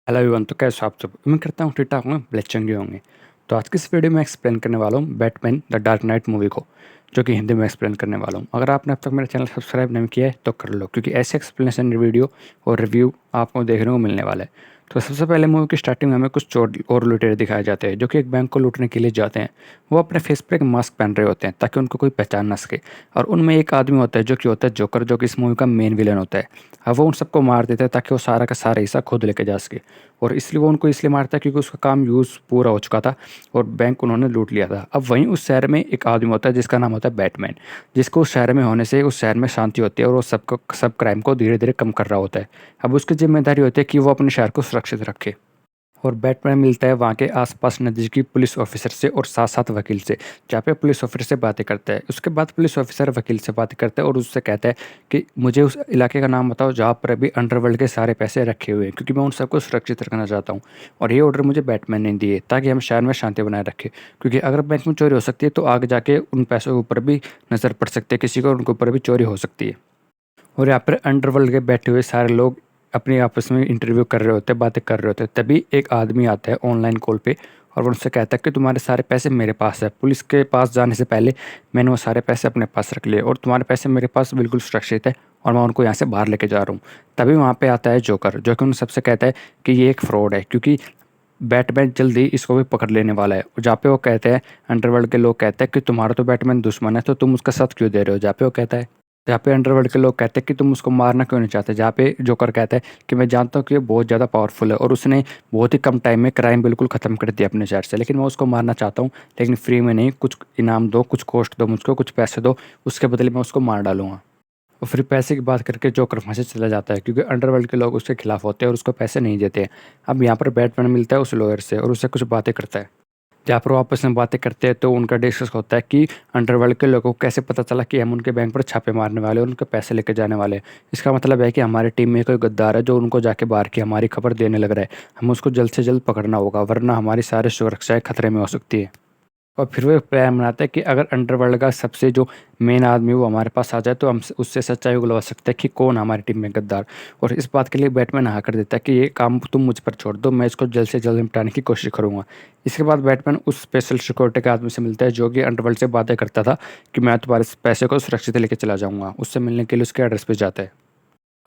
Hello everyone, तो कैसे हो आप सब। उम्मीद करता हूँ ठीक ठाक होंगे, ब्लेस चंगे होंगे। तो आज की इस वीडियो में एक्सप्लेन करने वाला हूँ Batman the dark night movie को, जो कि हिंदी में एक्सप्लेन करने वाला हूँ। अगर आपने अब तक मेरा चैनल सब्सक्राइब नहीं किया है तो कर लो, क्योंकि ऐसे एक्सप्लेनेशन वीडियो और रिव्यू आपको देखने को मिलने वाला है। तो सबसे पहले मूवी की स्टार्टिंग में हमें कुछ चोर और लुटेरे दिखाए जाते हैं, जो कि एक बैंक को लूटने के लिए जाते हैं। वो अपने फेस पर एक मास्क पहन रहे होते हैं ताकि उनको कोई पहचान ना सके। और उनमें एक आदमी होता है जो कि होता है जोकर, जो कि इस मूवी का मेन विलन होता है। अब वो उन सबको मार देता है ताकि वो सारा का सारा हिस्सा खुद लेके जा सके। और इसलिए वो उनको इसलिए मारता है क्योंकि उसका काम यूज़ पूरा हो चुका था और बैंक उन्होंने लूट लिया था। अब वहीं उस शहर में एक आदमी होता है जिसका नाम होता है बैटमैन, जिसको उस शहर में होने से उस शहर में शांति होती है और वो सब क्राइम को धीरे धीरे कम कर रहा होता है। अब उसकी जिम्मेदारी होती है कि वो अपने शहर को सुरक्षित रखे। और बैटमैन मिलता है वहाँ के आसपास नज़दीकी पुलिस ऑफिसर से और साथ साथ वकील से, जहाँ पे पुलिस ऑफिसर से बातें करता है। उसके बाद पुलिस ऑफिसर वकील से बातें करता है और उससे कहता है कि मुझे उस इलाके का नाम बताओ जहाँ पर अभी अंडरवर्ल्ड के सारे पैसे रखे हुए हैं, क्योंकि मैं उन सबको सुरक्षित रखना चाहता हूँ। और ये ऑर्डर मुझे बैटमैन ने दिए ताकि हम शहर में शांति बनाए रखें, क्योंकि अगर बैंक में चोरी हो सकती है तो आगे जाके उन पैसों के ऊपर भी नज़र पड़ सकती है किसी को, उनके ऊपर भी चोरी हो सकती है। और यहाँ पर अंडरवर्ल्ड के बैठे हुए सारे लोग अपने आपस में इंटरव्यू कर रहे होते हैं, बातें कर रहे होते हैं। तभी एक आदमी आता है ऑनलाइन कॉल पे और वो उनसे कहता है कि तुम्हारे सारे पैसे मेरे पास है। पुलिस के पास जाने से पहले मैंने वो सारे पैसे अपने पास रख लिए और तुम्हारे पैसे मेरे पास बिल्कुल सुरक्षित है और मैं उनको यहाँ से बाहर लेके जा रहा हूँ। तभी वहाँ पे आता है जोकर, जो कि उन सबसे कहता है कि ये एक फ्रॉड है, क्योंकि बैटमैन जल्दी इसको भी पकड़ लेने वाला है। जहाँ पे वो कहते हैं, अंडरवर्ल्ड के लोग कहते हैं कि तुम्हारा तो बैटमैन दुश्मन है तो तुम उसका साथ क्यों दे रहे हो। जहाँ पे वो कहता है, जहाँ पे अंडरवर्ल्ड के लोग कहते हैं कि तुम उसको मारना क्यों नहीं चाहते। जहाँ पे जोकर कहता है कि मैं जानता हूँ कि ये बहुत ज़्यादा पावरफुल है और उसने बहुत ही कम टाइम में क्राइम बिल्कुल ख़त्म कर दिया अपने शहर से, लेकिन मैं उसको मारना चाहता हूँ, लेकिन फ्री में नहीं, कुछ इनाम दो, कुछ कॉस्ट दो मुझको, कुछ पैसे दो, उसके बदले मैं उसको मार डालूंगा। और फिर पैसे की बात करके जोकर वहाँ से चला जाता है, क्योंकि अंडरवर्ल्ड के लोग उसके खिलाफ होते हैं और उसको पैसे नहीं देते हैं। अब यहाँ पर बैटमैन मिलता है उस लॉयर से और उससे कुछ बातें करता है। जहाँ पर वो आपस में बातें करते हैं तो उनका डिस्कस होता है कि अंडरवर्ल्ड के लोगों को कैसे पता चला कि हम उनके बैंक पर छापे मारने वाले और उनके पैसे लेके जाने वाले हैं। इसका मतलब है कि हमारी टीम में कोई गद्दार है जो उनको जाके बाहर की हमारी खबर देने लग रहा है। हमें उसको जल्द से जल्द पकड़ना होगा, वरना हमारी सारी सुरक्षाएं खतरे में हो सकती है। और फिर वो एक प्लान बनाता है कि अगर अंडरवर्ल्ड का सबसे जो मेन आदमी वो हमारे पास आ जाए तो हम उससे सच्चाई उगलवा सकते हैं कि कौन हमारी टीम में गद्दार। और इस बात के लिए बैटमैन हाँ कर देता है कि ये काम तुम मुझ पर छोड़ दो, मैं इसको जल्द से जल्द निपटाने की कोशिश करूंगा। इसके बाद बैटमैन उस स्पेशल सिक्योरिटी के आदमी से मिलता है जो कि अंडरवर्ल्ड से बातें करता था कि मैं तुम्हारे पैसे को सुरक्षित लेके चला जाऊंगा। उससे मिलने के लिए उसके एड्रेस पे जाता है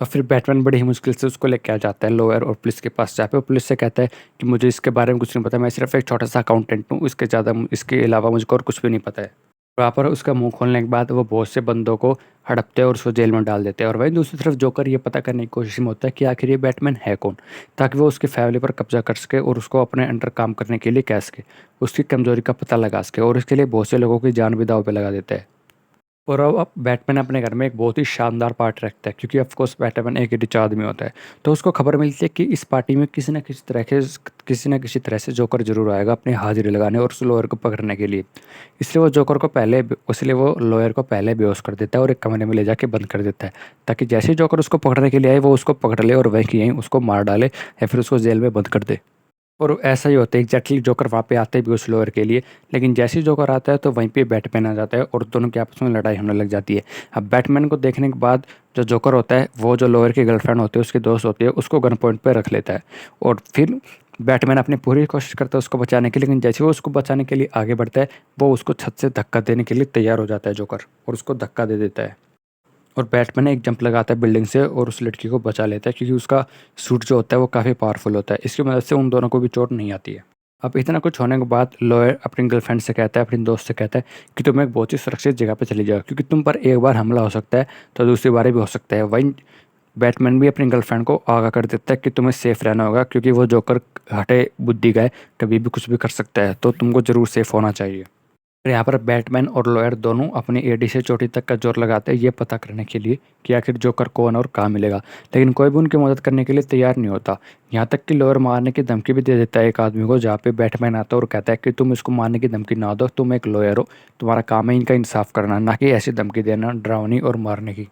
और फिर बैटमैन बड़ी ही मुश्किल से उसको लेके आ जाता है लॉयर और पुलिस के पास। जहाँ पे वो पुलिस से कहता है कि मुझे इसके बारे में कुछ नहीं पता, मैं सिर्फ एक छोटा सा अकाउंटेंट हूँ, इसके अलावा मुझको और कुछ भी नहीं पता है। वहाँ पर उसका मुंह खोलने के बाद वो बहुत से बंदों को हड़पते हैं और उसको जेल में डाल देते हैं। और वहीं दूसरी तरफ जोकर ये पता करने की कोशिश में होता है कि आखिर ये बैटमैन है कौन, ताकि वो उसकी फैमिली पर कब्जा कर सके और उसको अपने अंडर काम करने के लिए कह सके, उसकी कमजोरी का पता लगा सके और इसके लिए बहुत से लोगों की जान भी दांव पे लगा देता है। और अब बैटमैन अपने घर में एक बहुत ही शानदार पार्टी रखता है, क्योंकि ऑफ कोर्स बैटमैन एक रिच आदमी होता है। तो उसको खबर मिलती है कि इस पार्टी में किसी न किसी तरह से जोकर जरूर आएगा अपनी हाजिरी लगाने और उस लॉयर को पकड़ने के लिए। इसलिए वो लॉयर को पहले बेहोश कर देता है और एक कमरे में ले जाके बंद कर देता है, ताकि जैसे ही जोकर उसको पकड़ने के लिए आए वो उसको पकड़ ले और वहीं की यहीं उसको मार डाले या फिर उसको जेल में बंद कर दे। और ऐसा ही होता है एग्जैक्टली, जोकर वहाँ पे आते भी उस लोअर के लिए, लेकिन जैसे ही जोकर आता है तो वहीं पे बैटमैन आ जाता है और दोनों के आपस में लड़ाई होने लग जाती है। अब बैटमैन को देखने के बाद जो जोकर होता है वो जो लोअर की गर्लफ्रेंड होती है, उसकी दोस्त होती है, उसको गन पॉइंट पर रख लेता है। और फिर बैटमैन अपनी पूरी कोशिश करता है उसको बचाने की, लेकिन जैसे वो उसको बचाने के लिए आगे बढ़ता है वो उसको छत से धक्का देने के लिए तैयार हो जाता है जोकर, और उसको धक्का दे देता है। और बैटमैन एक जंप लगाता है बिल्डिंग से और उस लड़की को बचा लेता है, क्योंकि उसका सूट जो होता है वो काफ़ी पावरफुल होता है। इसकी मदद से उन दोनों को भी चोट नहीं आती है। अब इतना कुछ होने के बाद लॉयर अपनी गर्लफ्रेंड से कहता है, अपनी दोस्त से कहता है कि तुम एक बहुत ही सुरक्षित जगह पे चली जाओ, क्योंकि तुम पर एक बार हमला हो सकता है तो दूसरी बार भी हो सकता है। वहीं बैटमैन भी अपनी गर्लफ्रेंड को आगाह कर देता है कि तुम्हें सेफ रहना होगा, क्योंकि वो जोकर हटे बुद्धि का है, कभी भी कुछ भी कर सकता है, तो तुमको ज़रूर सेफ होना चाहिए। और यहाँ पर बैटमैन और लॉयर दोनों अपनी एडी से चोटी तक का जोर लगाते हैं ये पता करने के लिए कि आखिर जोकर कौन और कहाँ मिलेगा, लेकिन कोई भी उनकी मदद करने के लिए तैयार नहीं होता। यहाँ तक कि लॉयर मारने की धमकी भी दे देता है एक आदमी को, जहाँ पे बैटमैन आता है और कहता है कि तुम इसको मारने की धमकी ना दो, तुम एक लॉयर हो, तुम्हारा काम है इनका इंसाफ करना, ना कि ऐसी धमकी देना डरावनी और मारने की।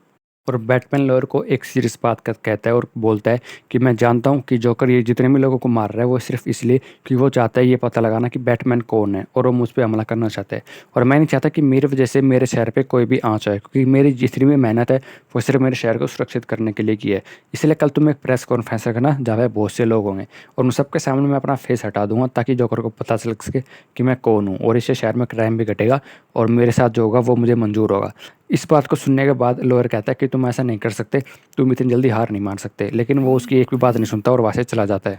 और बैटमैन लॉयर को एक सीरियस बात कहता है और बोलता है कि मैं जानता हूँ कि जोकर ये जितने भी लोगों को मार रहा है वो सिर्फ इसलिए कि वो चाहता है ये पता लगाना कि बैटमैन कौन है और वो मुझ पर हमला करना चाहता है। और मैं नहीं चाहता कि मेरी वजह से मेरे शहर पे कोई भी आँच आए, क्योंकि मेरी जितनी भी मेहनत है वो सिर्फ मेरे शहर को सुरक्षित करने के लिए की है। इसलिए कल तुम एक प्रेस कॉन्फ्रेंस रखना जहाँ पे बहुत से लोग होंगे और उन सबके सामने मैं अपना फेस हटा दूंगा ताकि जोकर को पता चल सके कि मैं कौन हूँ, और इससे शहर में क्राइम भी घटेगा और मेरे साथ जो होगा वो मुझे मंजूर होगा। इस बात को सुनने के बाद लॉयर कहता है कि तुम ऐसा नहीं कर सकते, तुम इतनी जल्दी हार नहीं मान सकते। लेकिन वो उसकी एक भी बात नहीं सुनता और वहाँ से चला जाता है।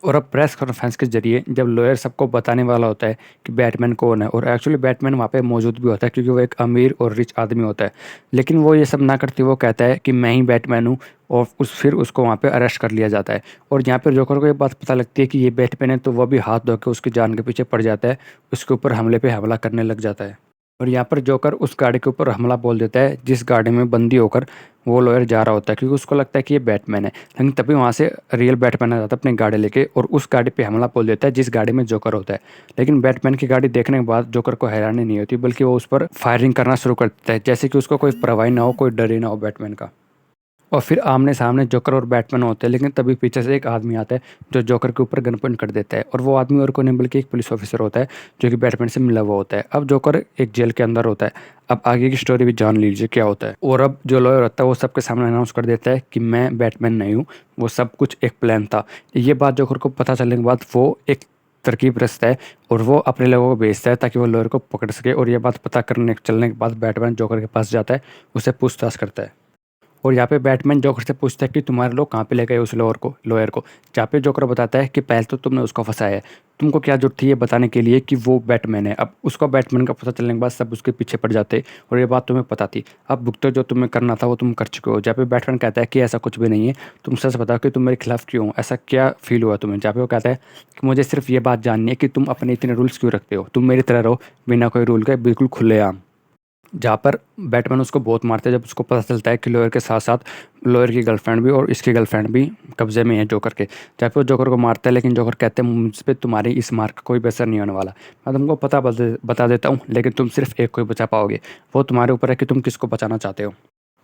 और अब प्रेस कॉन्फ्रेंस के जरिए जब लॉयर सबको बताने वाला होता है कि बैटमैन कौन है, और एक्चुअली बैटमैन वहाँ पे मौजूद भी होता है क्योंकि वो एक अमीर और रिच आदमी होता है, लेकिन वो ये सब ना करती वो कहता है कि मैं ही बैटमैन हूँ। और फिर उसको वहाँ पे अरेस्ट कर लिया जाता है। और यहाँ पर जोकर को ये बात पता लगती है कि ये बैटमैन है, तो वह भी हाथ धो के उसकी जान के पीछे पड़ जाता है, उसके ऊपर हमले पे हमला करने लग जाता है। और यहाँ पर जोकर उस गाड़ी के ऊपर हमला बोल देता है जिस गाड़ी में बंदी होकर वो लॉयर जा रहा होता है, क्योंकि उसको लगता है कि ये बैटमैन है। लेकिन तभी वहाँ से रियल बैटमैन आ जाता है अपनी गाड़ी लेके और उस गाड़ी पे हमला बोल देता है जिस गाड़ी में जोकर होता है। लेकिन बैटमैन की गाड़ी देखने के बाद जोकर को हैरानी नहीं होती, बल्कि वो उस पर फायरिंग करना शुरू कर देता है, जैसे कि उसको कोई परवाह ना हो, कोई डर ही ना हो बैटमैन का। और फिर आमने सामने जोकर और बैटमैन होते हैं, लेकिन तभी पीछे से एक आदमी आता है जो जोकर के ऊपर गन पॉइंट कर देता है। और वो आदमी और कोई नहीं बल्कि एक पुलिस ऑफिसर होता है जो कि बैटमैन से मिला हुआ होता है। अब जोकर एक जेल के अंदर होता है। अब आगे की स्टोरी भी जान लीजिए क्या होता है। और अब जो लॉयर होता है वो सबके सामने अनाउंस कर देता है कि मैं बैटमैन नहीं हूँ, वो सब कुछ एक प्लान था। ये बात जोकर को पता चलने के बाद वो एक तरकीब रचता है और वो अपने लोगों को भेजता है ताकि वो लॉयर को पकड़ सके। और ये बात पता करने चलने के बाद बैटमैन जोकर के पास जाता है, उसे पूछताछ करता है। और यहाँ पे बैटमैन जोकर से पूछता है कि तुम्हारे लोग कहाँ पे ले गए उस लॉयर को। जहाँ पे जोकर बताता है कि पहले तो तुमने उसको फंसाया है, तुमको क्या जरूरत थी ये बताने के लिए कि वो बैटमैन है। अब उसको बैटमैन का पता चलने के बाद सब उसके पीछे पड़ जाते और ये बात तुम्हें पता थी। अब भुगतो जो तुम्हें करना था वो तुम कर चुके हो। जहाँ पे बैटमैन कहता है कि ऐसा कुछ भी नहीं है, तुम सच बताओ कि तुम मेरे खिलाफ क्यों हो, ऐसा क्या फील हुआ तुम्हें। जहाँ पे वो कहता है कि मुझे सिर्फ ये बात जाननी है कि तुम अपने इतने रूल्स क्यों रखते हो, तुम मेरी तरह रहो बिना कोई रूल के, बिल्कुल खुलेआम। जहाँ पर बैटमैन उसको बहुत मारते हैं जब उसको पता चलता है कि लॉयर के साथ साथ लॉयर की गर्लफ्रेंड भी और इसकी गर्लफ्रेंड भी कब्जे में है जोकर के। जहाँ पे वो जोकर को मारता है, लेकिन जोकर कहते हैं मुझ पर तुम्हारी इस मार का कोई बेसर नहीं होने वाला, मैं तुमको बता देता हूँ, लेकिन तुम सिर्फ एक को ही बचा पाओगे, वो तुम्हारे ऊपर है कि तुम किसको बचाना चाहते हो।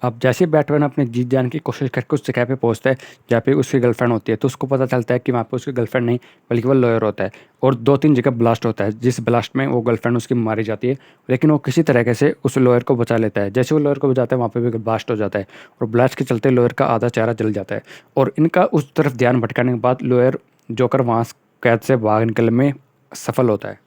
अब जैसे ही बैटमैन अपनी जीत जाने की कोशिश करके उस जगह पे पहुंचता है जहाँ पे उसकी गर्लफ्रेंड होती है, तो उसको पता चलता है कि वहाँ पे उसकी गर्लफ्रेंड नहीं बल्कि वो लॉयर होता है। और 2-3 जगह ब्लास्ट होता है, जिस ब्लास्ट में वो गर्लफ्रेंड उसकी मारी जाती है, लेकिन वो किसी तरीके से उस लॉयर को बचा लेता है। जैसे वो लॉयर को बचाता है वहाँ पे भी ब्लास्ट हो जाता है और ब्लास्ट के चलते लॉयर का आधा चेहरा जल जाता है। और इनका उस तरफ ध्यान भटकाने के बाद लॉयर जोकर वहाँ कैद से बाहर निकलने में सफल होता है।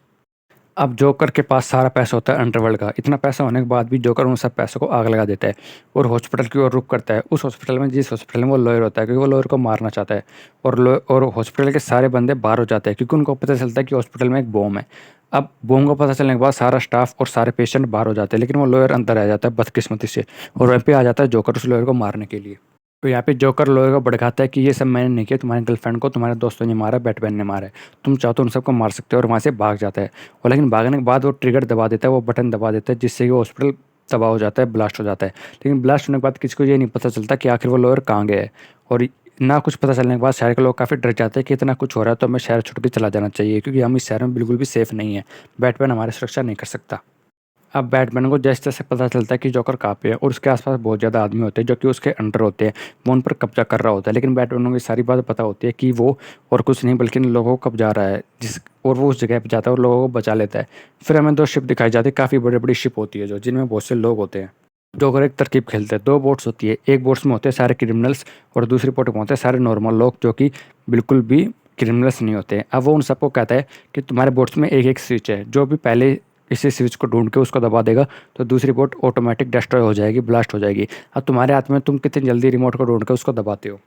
अब जोकर के पास सारा पैसा होता है अंडरवर्ल्ड का। इतना पैसा होने के बाद भी जोकर उन सब पैसों को आग लगा देता है और हॉस्पिटल की ओर रुख करता है, उस हॉस्पिटल में जिस हॉस्पिटल में वो लॉयर होता है, क्योंकि वो लॉयर को मारना चाहता है। और हॉस्पिटल के सारे बंदे बाहर हो जाते हैं क्योंकि उनको पता चलता है कि हॉस्पिटल में एक बॉम्ब है। अब बॉम्ब को पता चलने के बाद सारा स्टाफ और सारे पेशेंट बाहर हो जाते हैं, लेकिन वो लॉयर अंदर आ जाता है बदकिस्मती से, और वहीं पे आ जाता है जोकर उस लॉयर को मारने के लिए। तो यहाँ पे जोकर लॉयर को भड़काता है कि ये सब मैंने नहीं किया, तुम्हारी गर्लफ्रेंड को तुम्हारे दोस्तों ने मारा, बैटमैन ने मारा है, तुम चाहो तो उन सबको मार सकते हो, और वहाँ से भाग जाता है। और लेकिन भागने के बाद वो ट्रिगर दबा देता है, वो बटन दबा देता है, जिससे कि वो हॉस्पिटल तबाह हो जाता है, ब्लास्ट हो जाता है। लेकिन ब्लास्ट होने के बाद किसी को ये नहीं पता चलता कि आखिर वो लॉयर कहाँ गया है। और ना कुछ पता चलने के बाद शहर के लोग काफ़ी डर जाते हैं कि इतना कुछ हो रहा है तो हमें शहर छोड़ के चला जाना चाहिए, क्योंकि हम इस शहर में बिल्कुल भी सेफ नहीं है, बैटमैन हमारी सुरक्षा नहीं कर सकता। अब बैटमैन को जैसे जैसे पता चलता है कि जोकर कहाँ पे है और उसके आसपास बहुत ज़्यादा आदमी होते हैं जो कि उसके अंडर होते हैं, वो उन पर कब्जा कर रहा होता है। लेकिन बैटमैन को ये सारी बात पता होती है कि वो और कुछ नहीं बल्कि इन लोगों को कब्जा रहा है, और वो उस जगह पे जाता है और लोगों को बचा लेता है। फिर हमें 2 शिप दिखाई जाती है, काफ़ी बड़ी बड़ी शिप होती है जो जिनमें बहुत से लोग होते हैं। जोकर एक तरकीब खेलते हैं, 2 बोट्स होती है, एक बोट्स में होते हैं सारे क्रिमिनल्स और दूसरी बोट में होते हैं सारे नॉर्मल लोग जो कि बिल्कुल भी क्रिमिनल्स नहीं होते। अब वो उन सबको कहता है कि तुम्हारे बोट्स में एक एक स्विच है, जो भी पहले इसी स्विच को ढूंढ के उसको दबा देगा तो दूसरी बोट ऑटोमेटिक डिस्ट्रॉय हो जाएगी, ब्लास्ट हो जाएगी। अब तुम्हारे हाथ में, तुम कितनी जल्दी रिमोट को ढूंढ के उसको दबाते हो।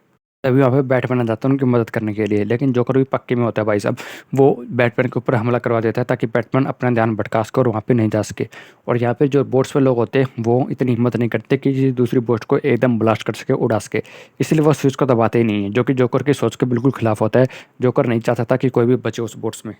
तभी वहाँ पे बैटमैन आ जाता है उनकी मदद करने के लिए, लेकिन जोकर भी पक्के में होता है भाई साहब, वो बैटमैन के ऊपर हमला करवा देता है ताकि बैटमैन अपना ध्यान भटका सके और वहाँ पे नहीं जा सके। और यहाँ पे जो बोट्स पे लोग होते हैं वो इतनी हिम्मत नहीं करते कि किसी दूसरी बोट को एकदम ब्लास्ट कर सके, उड़ा सके, इसलिए वो स्विच को दबाते ही नहीं है, जो कि जोकर की सोच के बिल्कुल खिलाफ होता है। जोकर नहीं चाहता था कि कोई भी बचे उस बोट्स में।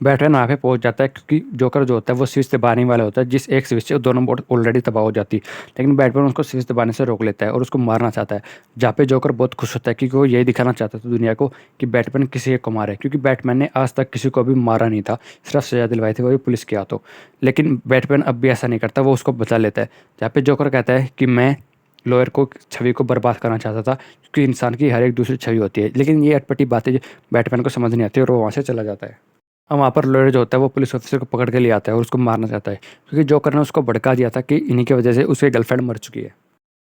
बैटमैन वहाँ पे पहुंच जाता है क्योंकि जोकर जो होता है वो स्विच दबाने वाला होता है, जिस एक स्विच से दोनों बोट ऑलरेडी तबाह हो जाती है। लेकिन बैटमैन उसको स्विच दबाने से रोक लेता है और उसको मारना चाहता है, जहाँ पे जोकर बहुत खुश होता है क्योंकि वो यही दिखाना चाहता था दुनिया को कि बैटमैन किसी को मारे, क्योंकि बैटमैन ने आज तक किसी को भी मारा नहीं था, सिर्फ सजा दिलवाई थी, वो भी पुलिस के हाथों। लेकिन बैटमैन अब भी ऐसा नहीं करता, वो उसको बचा लेता है। जहाँ पे जोकर कहता है कि मैं लॉयर को छवि को बर्बाद करना चाहता था, क्योंकि इंसान की हर एक दूसरी छवि होती है। लेकिन ये अटपटी बातें जो बैटमैन को समझ नहीं आती और वो वहाँ से चला जाता है। अब वहाँ पर लॉयर जो होता है वो पुलिस ऑफिसर को पकड़ के ले आता है और उसको मारना चाहता है, क्योंकि जोकर ने उसको भड़का दिया था कि इन्हीं की वजह से उसकी गर्लफ्रेंड मर चुकी है।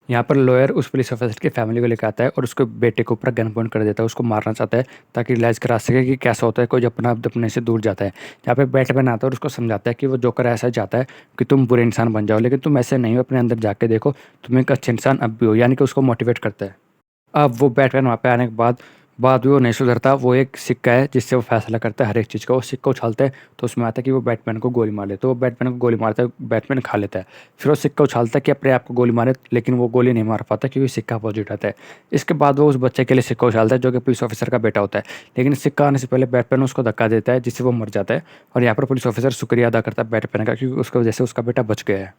यहाँ पर लॉयर उस पुलिस ऑफिसर की फैमिली को लेकर आता है और उसके बेटे के ऊपर गन पॉइंट कर देता है, उसको मारना चाहता है ताकि रियलाइज करा सके कि कैसा होता है कोई जब अपने से दूर जाता है। यहाँ पे बैटमैन आता है और उसको समझाता है कि वो जोकर ऐसा चाहता है कि तुम बुरे इंसान बन जाओ, लेकिन तुम ऐसे नहीं हो, अपने अंदर जाके देखो, तुम एक अच्छे इंसान अब भी हो, यानी कि उसको मोटिवेट करता है। अब वो बैटमैन वहाँ पे आने के बाद भी वो नहीं सुधरता। वो एक सिक्का है जिससे वो फैसला करता है हर एक चीज़ का। वो सिक्का उछालता है तो उसमें आता है कि वो बैटमैन को गोली मार ले, तो वो बैटमैन को गोली मारता है, बैटमैन खा लेता है। फिर वो सिक्का उछालता है कि अपने आप को गोली मारे, लेकिन वो गोली नहीं मार पाता क्योंकि सिक्का अपोजिट आता है। इसके बाद वो उस बच्चे के लिए सिक्का उछालता है जो कि पुलिस ऑफिसर का बेटा होता है, लेकिन सिक्का आने से पहले बैटमैन उसको धक्का देता है जिससे वो मर जाता है। और यहाँ पर पुलिस ऑफिसर शुक्रिया अदा करता है बैटमैन का, क्योंकि उसकी वजह से उसका बेटा बच गया है।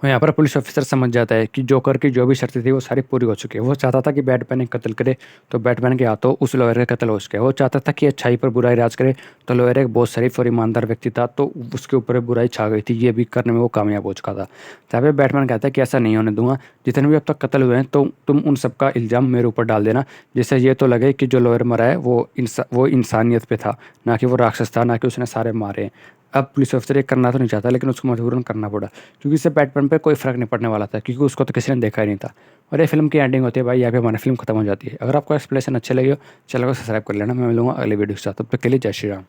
और यहाँ पर पुलिस ऑफिसर समझ जाता है कि जोकर की जो भी शर्तें थी वो सारी पूरी हो चुकी है। वो चाहता था कि बैटमैन एक कत्ल करे, तो बैटमैन के हाथों उस लॉयर का कत्ल हो सके। वो चाहता था कि अच्छाई पर बुराई राज करे, तो लॉयर एक बहुत शरीफ और ईमानदार व्यक्ति था, तो उसके ऊपर बुराई छा गई थी। ये भी करने में वो कामयाब हो चुका था। जहाँ पे बैटमैन कहता है कि ऐसा नहीं होने दूंगा, जितने भी अब तक कत्ल हुए हैं तो तुम उन सबका इल्ज़ाम मेरे ऊपर डाल देना, जिससे ये तो लगे कि जो लॉयर मरा है वो इंसानियत पे था, ना कि वो राक्षस था, ना कि उसने सारे मारे हैं। अब पुलिस ऑफिसर ये करना तो नहीं चाहता, लेकिन उसको मजबूरन करना पड़ा, क्योंकि इससे बैटमैन पे कोई फ़र्क नहीं पड़ने वाला था, क्योंकि उसको तो किसी ने देखा ही नहीं था। और ये फिल्म की एंडिंग होती है भाई, यहाँ पे हमारी फिल्म खत्म हो जाती है। अगर आपको एक्सप्लेनेशन अच्छे लगे हो, चैनल को सब्सक्राइब कर लेना। मैं मिलूंगा अगले वीडियो के साथ, तब तक के लिए जय श्री राम।